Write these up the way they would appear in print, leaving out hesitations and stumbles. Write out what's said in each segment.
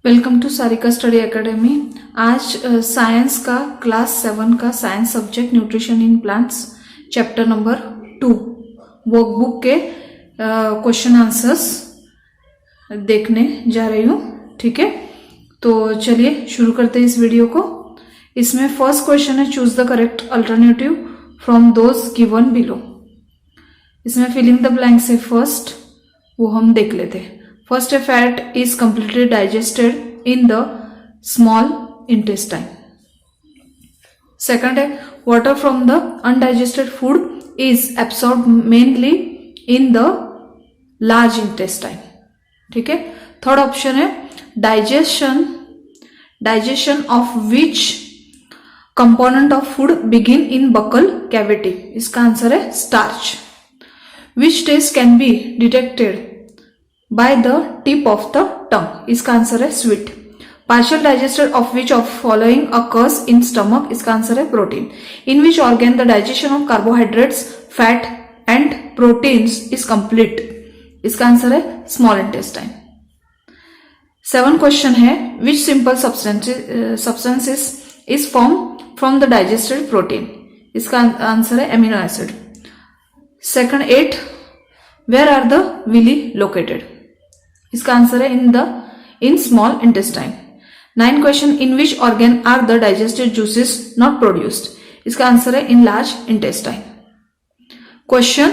Welcome to Sarika study academy. आज science का class 7 का science subject nutrition in plants chapter number 2 workbook के question answers देखने जा रही हूँ। ठीक है, तो चलिए शुरू करते हैं इस वीडियो को। इसमें फर्स्ट क्वेश्चन है, choose the correct alternative from those given below. इसमें फिलिंग द ब्लैंक्स है फर्स्ट, वो हम देख लेते हैं। First, a fat is completely digested in the small intestine. Second, water from the undigested food is absorbed mainly in the large intestine. ठीक है। Third option है, digestion of which component of food begin in buccal cavity. इसका answer है starch. Which taste can be detected by the tip of the tongue? इसका answer है sweet. Partial digested of which of following occurs in stomach? इसका answer है protein. In which organ the digestion of carbohydrates, fat and proteins is complete? इसका answer है small intestine. 7 question है, which simple substances is form from the digested protein? इसका answer है amino acid. Second 8, where are the villi located? इसका answer है in small intestine. 9 question, in which organ are the digested juices not produced? इसका answer है in large intestine. Question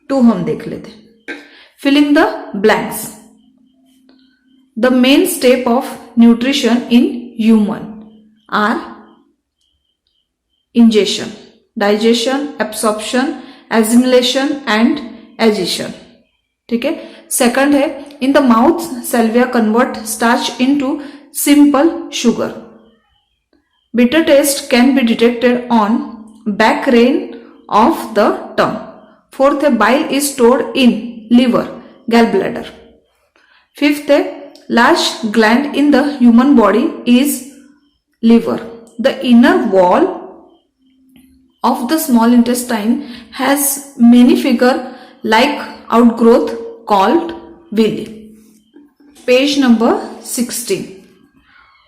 2 हम देख लेते हैं। Filling the blanks. The main step of nutrition in human are ingestion, digestion, absorption, assimilation and egestion. ठीक है। Second है, in the mouth saliva convert starch into simple sugar. Bitter taste can be detected on back rain of the tongue. Fourth है, bile is stored in liver, gall bladder. Fifth है, large gland in the human body is liver. The inner wall of the small intestine has many figure like outgrowth called villi. Page number 16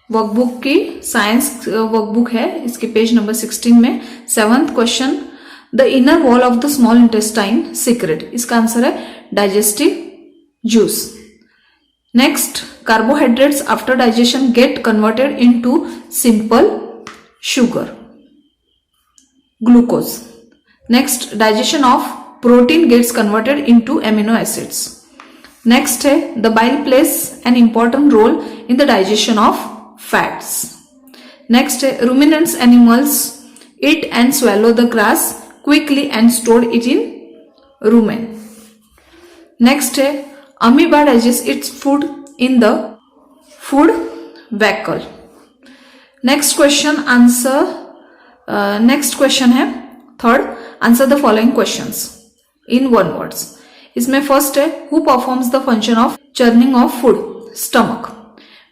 workbook की science workbook है, इसके page number 16 में 7th question, the inner wall of the small intestine secret? इसका answer है digestive juice. Next, carbohydrates after digestion get converted into simple sugar, glucose. Next, digestion of protein gets converted into amino acids. Next है, the bile plays an important role in the digestion of fats. Next है, ruminants animals eat and swallow the grass quickly and store it in rumen. Next है, amoeba digests its food in the food vacuole. Next question answer. Next question है third, answer the following questions in one words. इसमें first है, who performs the function of churning of food? Stomach.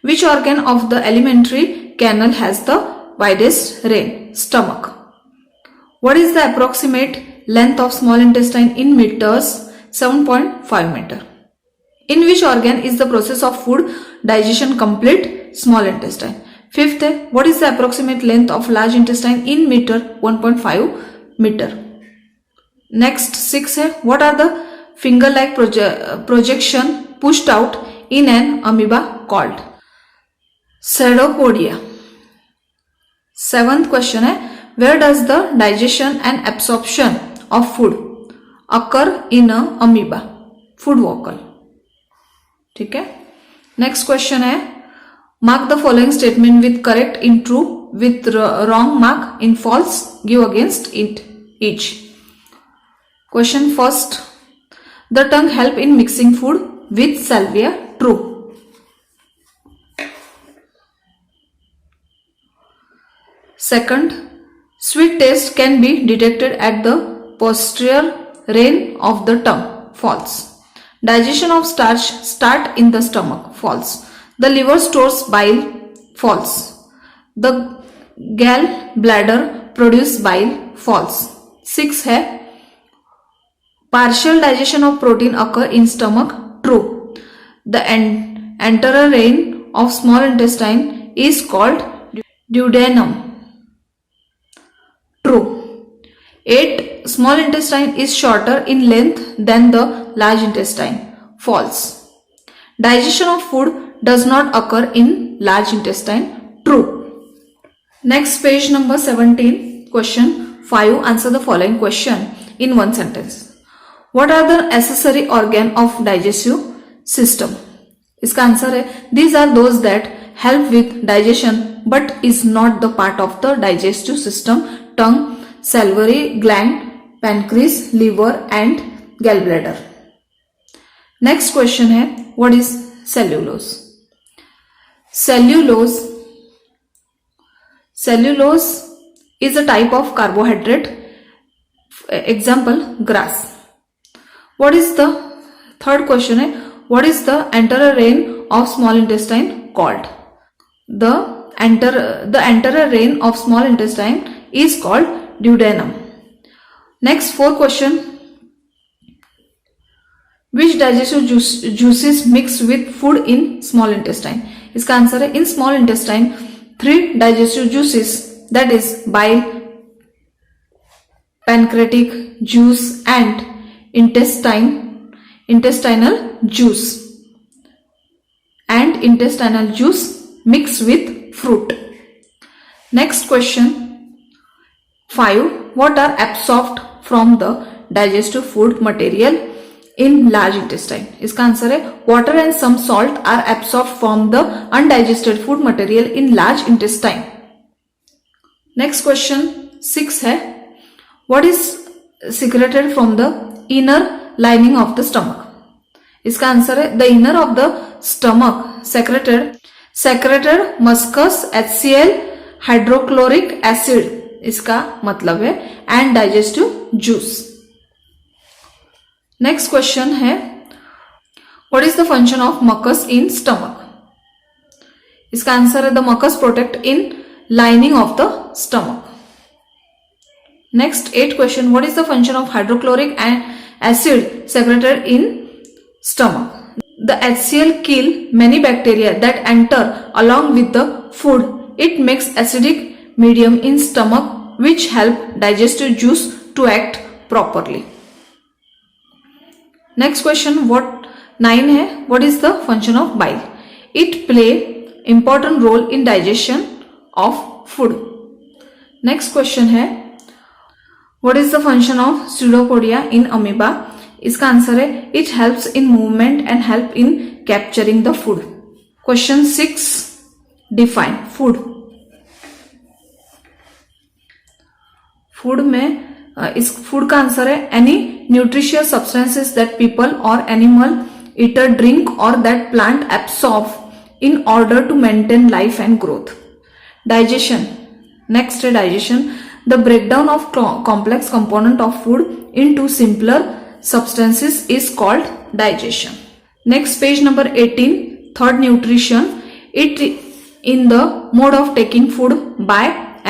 Which organ of the alimentary canal has the widest rain? Stomach. What is the approximate length of small intestine in metres? 7.5 metre. In which organ is the process of food digestion complete? Small intestine. Fifth है, what is the approximate length of large intestine in meter? 1.5 meter. Next 6 है, what are the finger like projection pushed out in an amoeba called? Pseudopodia. 7th question है, where does the digestion and absorption of food occur in a amoeba? Food vacuole. ठीक है। Next question है, mark the following statement with correct in true, with wrong mark in false, give against it each. Question first, the tongue help in mixing food with salvia, true. Second, sweet taste can be detected at the posterior rein of the tongue, false. Digestion of starch start in the stomach, false. The liver stores bile, false. The gall bladder produce bile, false. 6 है, partial digestion of protein occur in stomach, true. The enterorein of small intestine is called duodenum. True. 8. Small intestine is shorter in length than the large intestine. False. Digestion of food does not occur in large intestine. True. Next, page number 17. Question 5. Answer the following question in one sentence. What are the accessory organ of digestive system? इसका answer है these are those that help with digestion but is not the part of the digestive system: tongue, salivary gland, pancreas, liver and gallbladder. Next question है what is cellulose? Cellulose is a type of carbohydrate. Example, grass. What is the third question है what is the anterior reign of small intestine called? The anterior reign of small intestine is called duodenum. Next, 4 question. Which digestive juices mix with food in small intestine? इसका answer है in small intestine 3 digestive juices, that is bile, pancreatic juice and intestinal juice mix with fruit. Next question 5. What are absorbed from the digestive food material in large intestine? इसका answer है water and some salt are absorbed from the undigested food material in large intestine. Next question 6 है what is secreted from the inner lining of the stomach? इसका answer है the inner of the stomach secreted mucus, HCl, hydrochloric acid, इसका मतलब है and digestive juice. Next question है what is the function of mucus in stomach? इसका answer है the mucus protect in lining of the stomach. Next 8 question what is the function of hydrochloric acid secreted in stomach? The HCl kill many bacteria that enter along with the food. It makes acidic medium in stomach which help digestive juice to act properly. Next question 9 है what is the function of bile? It play important role in digestion of food. Next question है what is the function of pseudopodia in amoeba? इसका answer है it helps in movement and help in capturing the food. Question 6 define food. Food में इस food का answer है any nutritious substances that people और animal eat or drink और that plant absorb in order to maintain life and growth. Digestion. Next है digestion the breakdown of complex component of food into simpler substances is called digestion. Next page number 18 third nutrition it in the mode of taking food by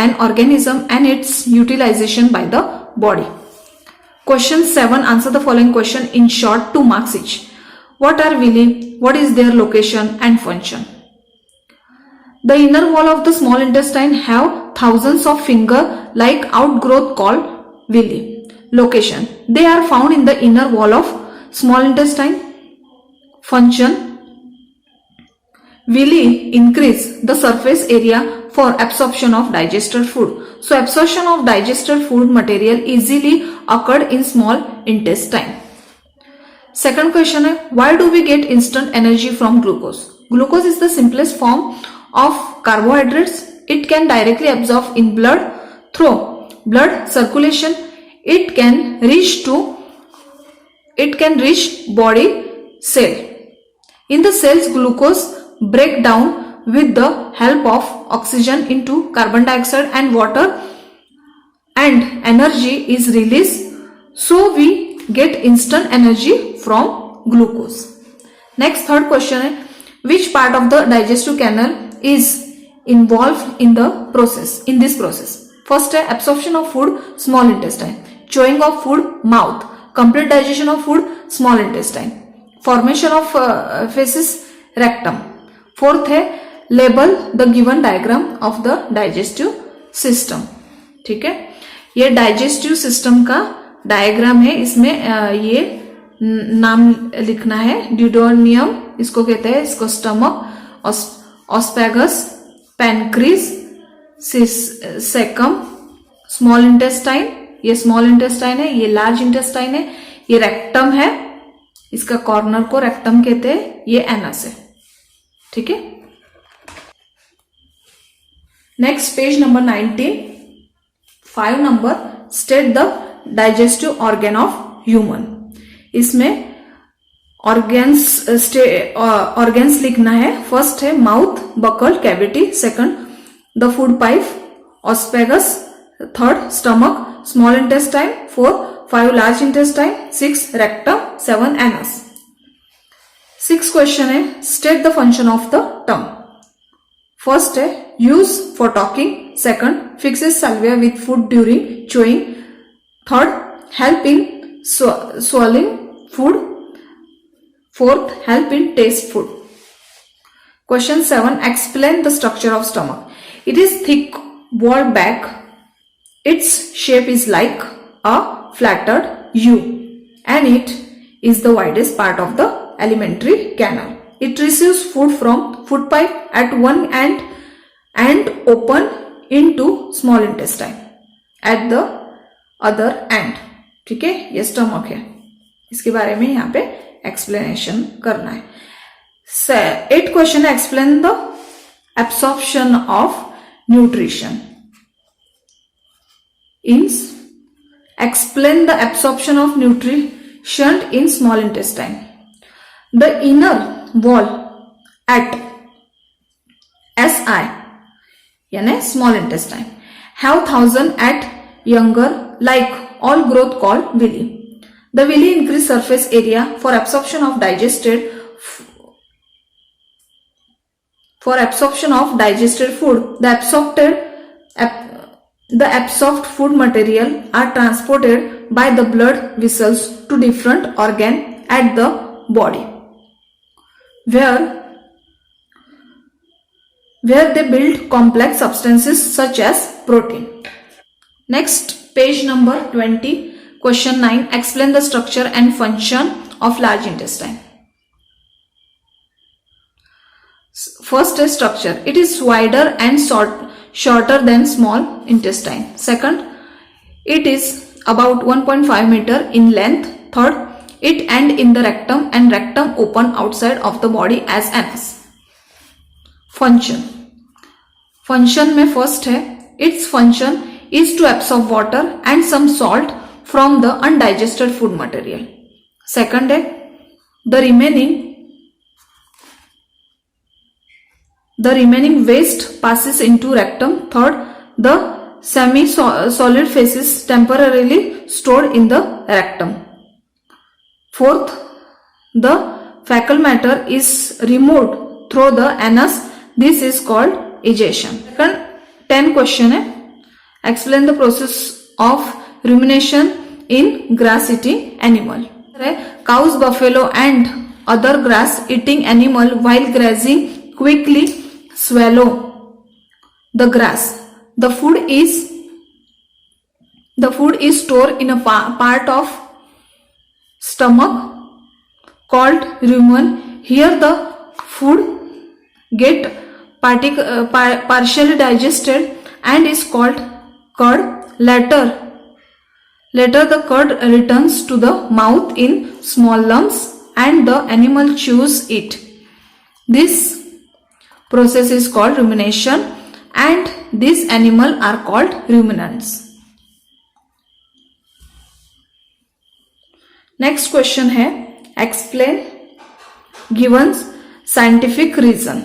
an organism and its utilization by the body. Question 7 answer the following question in short 2 marks each. What are villi? What is their location and function? The inner wall of the small intestine have thousands of finger like outgrowth called villi. Location. They are found in the inner wall of small intestine. Function. Villi increase the surface area for absorption of digested food. So absorption of digested food material easily occurred in small intestine. Second question है why do we get instant energy from glucose? Glucose is the simplest form of carbohydrates. It can directly absorb in blood through blood circulation. It can reach body cell. In the cells, glucose break down with the help of oxygen into carbon dioxide and water, and energy is released. So we get instant energy from glucose. Next third question है which part of the digestive canal is involved in this process? First है absorption of food small intestine, chewing of food mouth, complete digestion of food small intestine, formation of feces rectum, fourth है label the given diagram of the digestive system. ठीक है, ये digestive system का diagram है, इसमें ये नाम लिखना है। ड्यूडेनियम इसको कहते हैं, इसको स्टमक, ऑस्फेगस, पैनक्रीज, सेकम, स्मॉल इंटेस्टाइन, ये स्मॉल इंटेस्टाइन है, ये लार्ज इंटेस्टाइन है, ये रेक्टम है, इसका कॉर्नर को रेक्टम कहते हैं, ये एनस है। ठीक है, next page number 19, 5 number state the digestive organ of human. इसमें ऑर्गन्स लिखना है। फर्स्ट है mouth, buccal, cavity, second the food pipe, oesophagus, third stomach, small intestine, 4 5 large intestine, 6 rectum, 7 anus. 6 question है state the function of the tongue. First है use for talking, second fixes saliva with food during chewing, third help in swallowing food, fourth help in taste food. Question 7, explain the structure of stomach. It is thick walled bag, its shape is like a flattered U and it is the widest part of the alimentary canal. It receives food from food pipe at one end and open into small intestine at the other end. ठीक है, ये stomach है, इसके बारे में यहाँ पे explanation करना है। 8 क्वेश्चन है explain the absorption of nutrition. Explain the absorption of nutrition in small intestine. The inner wall at SI यानी small intestine have 1000 at younger like all growth called villi. The villi increase surface area for absorption of digested food. The absorbed food material are transported by the blood vessels to different organ at the body where they build complex substances such as protein. Next, page number 20, question 9, explain the structure and function of large intestine. First is structure. It is wider and shorter than small intestine. Second, it is about 1.5 meter in length. Third, it end in the rectum and rectum open outside of the body as anus. Function में first है its function is to absorb water and some salt from the undigested food material. Second है the remaining waste passes into rectum. Third, the semi-solid feces temporarily stored in the rectum. Fourth, the fecal matter is removed through the anus. This is called egestion. Second, 10 question है explain the process of rumination in grass eating animal. Cows, buffalo and other grass eating animal while grazing quickly swallow the grass. The food is stored in a part of stomach called rumen. Here the food get partially digested and is called curd. Later the curd returns to the mouth in small lumps and the animal chews it. This process is called rumination and these animals are called ruminants. Next question है explain given scientific reason.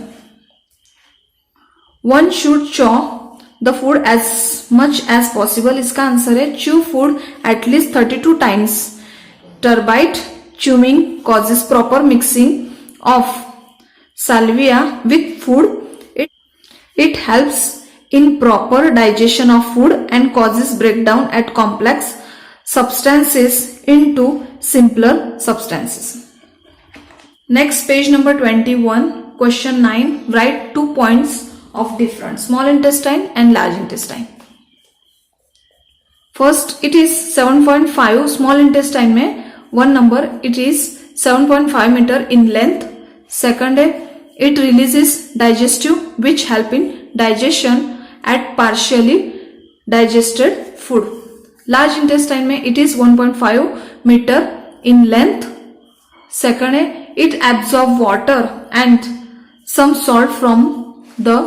One should chew the food as much as possible. इसका answer है chew food at least 32 times. Turbid chewing causes proper mixing of salvia with food. It helps in proper digestion of food and causes breakdown at complex substances into simpler substances. Next, page number 21. Question 9. Write 2 points of difference, small intestine and large intestine. First, it is 7.5. Small intestine में one number, it is 7.5 meter in length. Second है, it releases digestive which help in digestion at partially digested food. Large intestine में it is 1.5 meter in length. Second है, it absorb water and some salt from the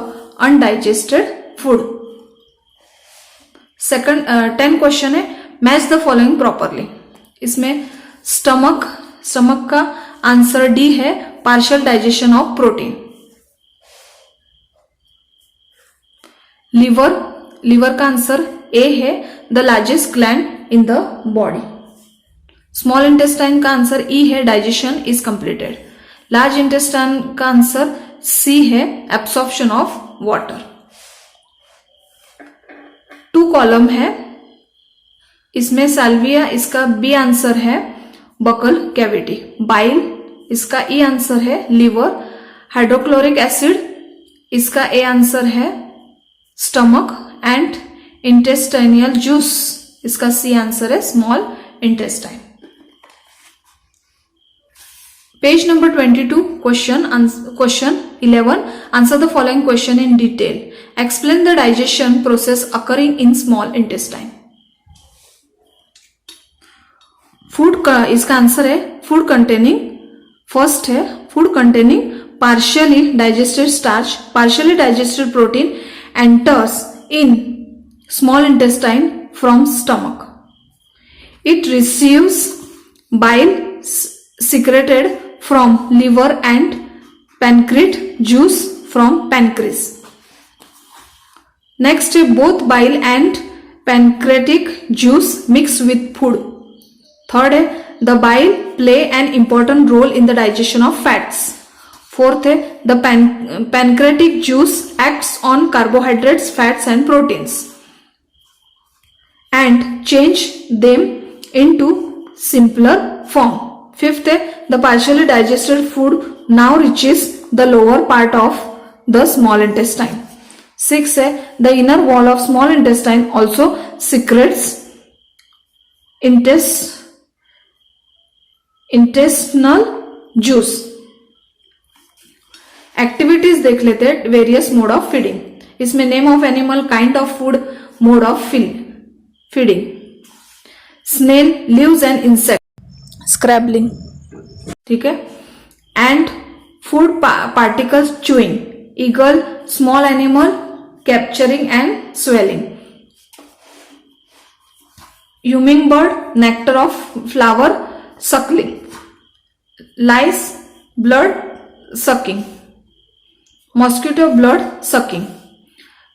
undigested food. Second 10 question है, match the following properly. इसमें stomach का answer D है, partial digestion of protein. Liver का answer A है, the largest gland in the body. Small intestine का answer ई है, digestion is completed. Large intestine का answer C है, एब्सॉर्प्शन ऑफ वाटर. 2 कॉलम है, इसमें साल्विया इसका बी आंसर है, बकल कैविटी. बाइल इसका ई आंसर है, लिवर. हाइड्रोक्लोरिक एसिड इसका ए आंसर है, स्टमक. एंड इंटेस्टाइनियल जूस इसका सी आंसर है, small intestine. Page number 22, question 11. Answer the following question in detail. Explain the digestion process occurring in small intestine. Food का इसका answer है, food containing. First है, food containing partially digested starch, partially digested protein enters in small intestine from stomach. It receives bile secreted from liver and pancreatic juice from pancreas. Next, both bile and pancreatic juice mix with food. Third, the bile play an important role in the digestion of fats. Fourth, the pancreatic juice acts on carbohydrates, fats and proteins and change them into simpler form. Fifth, the partially digested food now reaches the lower part of the small intestine. Sixth, the inner wall of small intestine also secretes intestinal juice. Activities देख लेते हैं, various mode of feeding. इसमें name of animal, kind of food, mode of feeding. Snail lives an insect. Scrabbling, ठीक है. And food particles chewing. Eagle small animal capturing and swelling. Humming bird nectar of flower suckling. Lice blood sucking. Mosquito blood sucking.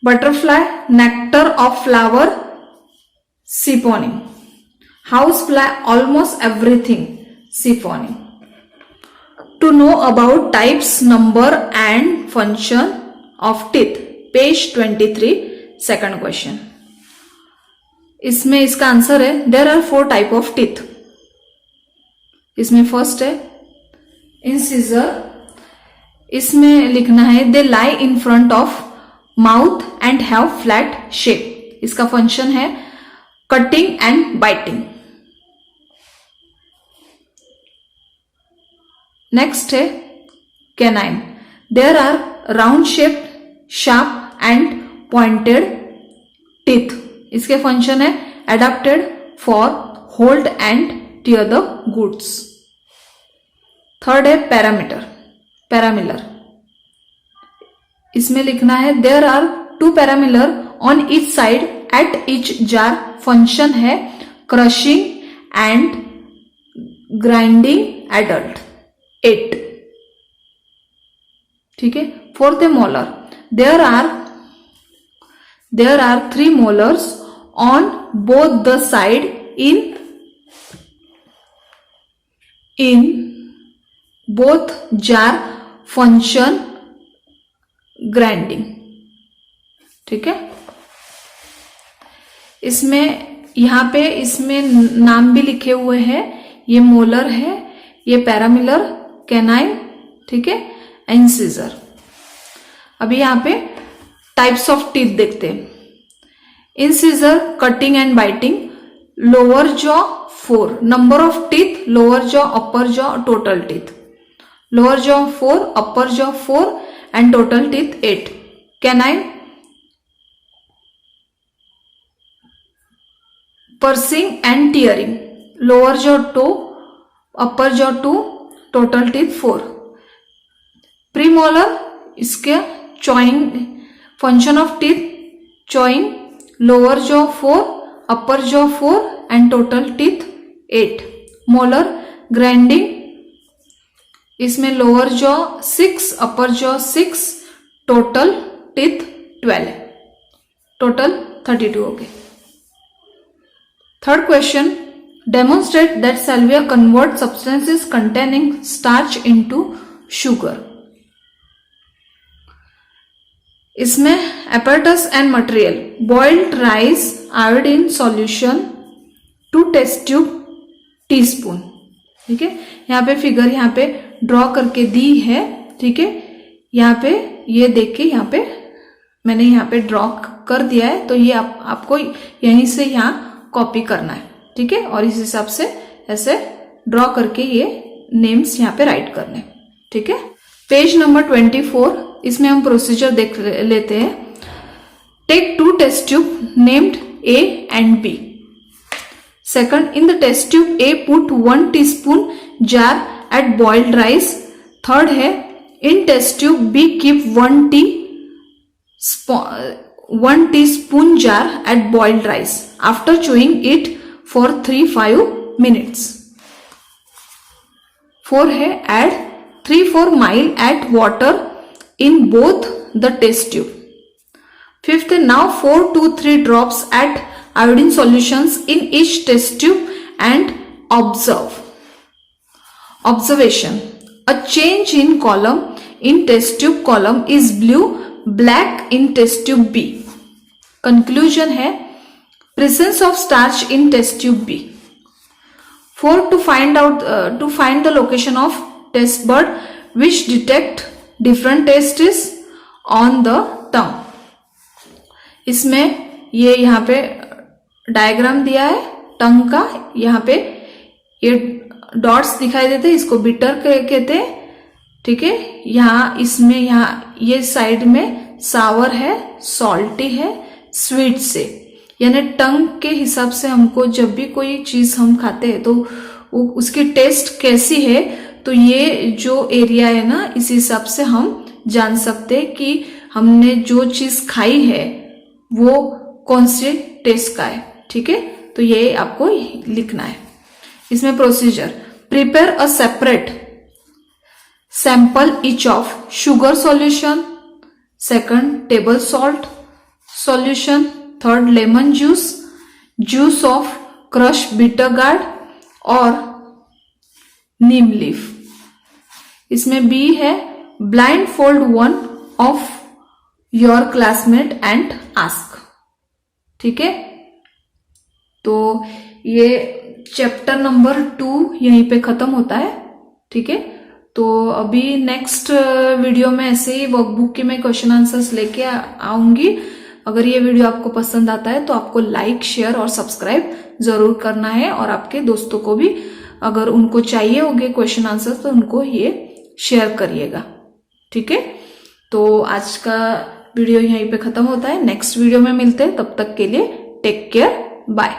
Butterfly nectar of flower siphoning. Housefly almost everything siphoning. To know about types, number and function of teeth. Page 23, second question. इसमें इसका answer है, there are 4 type of teeth. इसमें first है incisor. इसमें लिखना है they lie in front of mouth and have flat shape. इसका function है कटिंग एंड बाइटिंग. नेक्स्ट है canine. There are round shaped, sharp and pointed teeth. इसके function है adapted for hold and tear the goods. Third है premolar. इसमें लिखना है there are 2 premolar on each side at each jaw. Function है crushing and grinding adult. 8, ठीक है. Fourth है molar. There are 3 molars on both the side in both jar. function grinding, ठीक है. इसमें यहां पे इसमें नाम भी लिखे हुए हैं. ये मोलर है, ये पैरामिलर, कैनाइन, ठीक है. इंसिजर। अभी यहाँ पे टाइप्स ऑफ टीथ देखते हैं। Incisor cutting and biting, lower jaw 4, number of teeth lower jaw, upper jaw, total teeth, lower jaw 4, upper jaw 4 and total teeth 8। Canine piercing and tearing, lower jaw 2, upper jaw 2, total teeth 4। Premolar इसके chewing, function of teeth chewing, lower jaw 4, upper jaw 4 and total teeth 8। Molar grinding, इसमें lower jaw 6, upper jaw 6, total teeth 12, total 32 हो गए। Third question, demonstrate that salvia convert substances containing starch into sugar। इसमें apparatus and material, boiled rice, iodine solution, 2 test tube, teaspoon. ठीक है, यहाँ पे figure यहाँ पे ड्रॉ करके दी है। ठीक है, यहाँ पे ये देख के यहाँ पे मैंने यहाँ पे ड्रॉ कर दिया है, तो ये आपको यहीं से यहाँ कॉपी करना है। ठीक है, और इस हिसाब से ऐसे ड्रॉ करके ये नेम्स यहाँ पे राइट करने। ठीक है, पेज नंबर 24, इसमें हम प्रोसीजर देख लेते हैं। Take 2 test tube named A and B। Second, in the test tube A put 1 teaspoon jar at boiled rice। Third है, in test tube B keep 1 teaspoon jar at boiled rice after chewing it for 3-5 minutes। 4 है, add 3-4 ml at water in both the test tube। 5th है, now 4 to 3 drops at iodine solutions in each test tube and observe। Observation, a change in column in test tube column is blue, black in test tube B। Conclusion है, presence of starch in test tube B। 4 to find the location of test bud which detect different tastes on the tongue। इसमें ये यहाँ पे diagram दिया है टंग का, यहाँ पे ये डॉट्स दिखाई देते हैं, इसको बिटर कहते हैं। ठीक है, यहाँ इसमें यहाँ ये साइड में सावर है, सॉल्टी है, स्वीट से, यानी टंग के हिसाब से हमको जब भी कोई चीज हम खाते हैं तो उसकी टेस्ट कैसी है, तो ये जो एरिया है ना, इस हिसाब से हम जान सकते हैं कि हमने जो चीज खाई है वो कौन से टेस्ट का है। ठीक है, तो ये आपको लिखना है। इसमें procedure, prepare a separate sample each of sugar solution, second table salt solution, third lemon juice, juice of crush bitter gourd और नीम लीफ। इसमें बी है, blind fold one of your classmate and ask. ठीक है, तो ये chapter number 2 यहीं पे खत्म होता है। ठीक है, तो अभी नेक्स्ट वीडियो में ऐसे ही वर्कबुक के मैं क्वेश्चन आंसर्स लेके आऊंगी। अगर ये वीडियो आपको पसंद आता है तो आपको लाइक, शेयर और सब्सक्राइब जरूर करना है, और आपके दोस्तों को भी अगर उनको चाहिए होंगे क्वेश्चन आंसर तो उनको ये शेयर करिएगा। ठीक है, तो आज का वीडियो यहीं पे खत्म होता है। नेक्स्ट वीडियो में मिलते हैं, तब तक के लिए टेक केयर, बाय।